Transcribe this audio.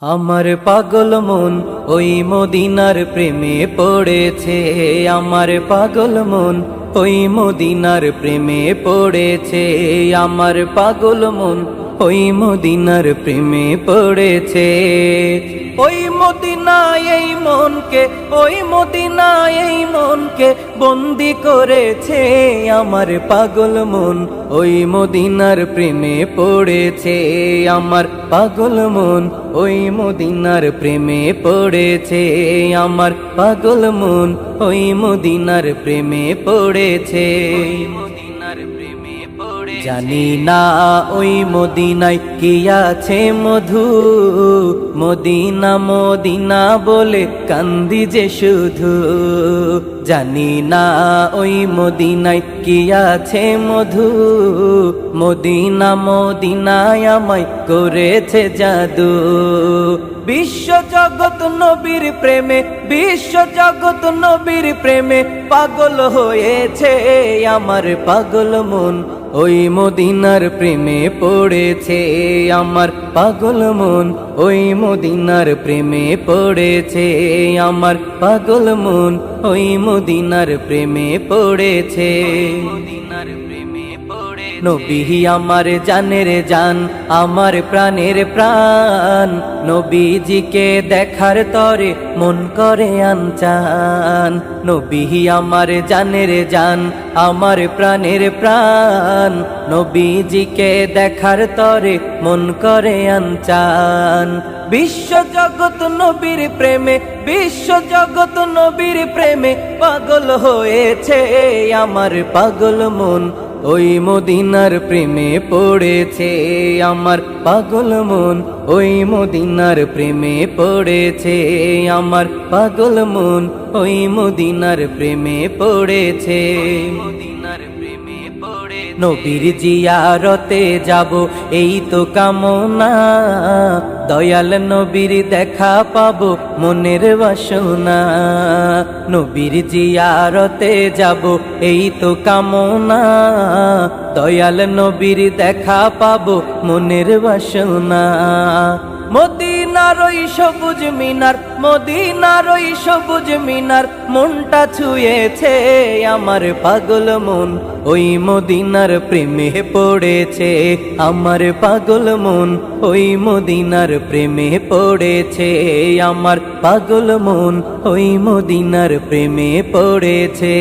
আমার পাগল মন ওই মদিনার প্রেমে পড়েছে। আমার পাগল মন ওই মদিনার প্রেমে পড়েছে। আমার পাগল মন ওই মদিনার প্রেমে পড়েছে। ওই মদিনায় এই মনকে, ওই মদিনায় এই মনকে বন্দি করেছে। আমার পাগল মন ওই মদিনার প্রেমে পড়েছে। আমার পাগল মন ওই মদিনার প্রেমে পড়েছে। আমার পাগল মন ওই মদিনার প্রেমে পড়েছে। জানি না ওই মদিনায় কি আছে মধু, মদিনা মদিনা বলে কান্দি যে শুধু। জানি না ওই মদিনায় কি আছে মধু, মদিনা মদিনায় আমায় করেছে জাদু। বিশ্ব জগৎ নবীর প্রেমে, বিশ্ব জগৎ নবীর প্রেমে পাগল হয়েছে। আমার পাগল মন ওই মদিনার প্রেমে পড়েছে। আমার পাগল মন ওই মদিনার প্রেমে পড়েছে। আমার পাগল মন ওই মদিনার প্রেমে পড়েছে। নবী আমার জানের জান, আমার প্রাণের প্রাণ। নবীজিকে দেখার তরে মন করে আনচান। নবী আমার জানের জান, আমার প্রাণের প্রাণ। নবীজিকে দেখার তরে মন করে আনচান। বিশ্ব জগৎ নবীর প্রেমে, বিশ্ব জগৎ নবীর প্রেমে পাগল হয়েছে। আমার পাগল মন ওই মদিনার প্রেমে পড়েছে। আমার পাগল মন ওই মদিনার প্রেমে পড়েছে। আমার পাগল মন ওই মদিনার প্রেমে পড়েছে। নবীর জিয়ারতে যাব এই তো কামনা, দয়াল নবীর দেখা পাবো মনের বাসনা। নবীর জিয়ারতে যাব এই তো কামনা, দয়াল নবীর দেখা পাবো মনের বাসনা। মদিনার ওই সবুজ মিনার, মদিনার ওই সবুজ মিনার মনটা ছুঁয়েছে। আমার পাগল মন ওই মদিনার প্রেমে পড়েছে। আমার পাগল মন ওই মদিনার প্রেমে পড়েছে। আমার পাগল মন ওই মদিনার প্রেমে পড়েছে।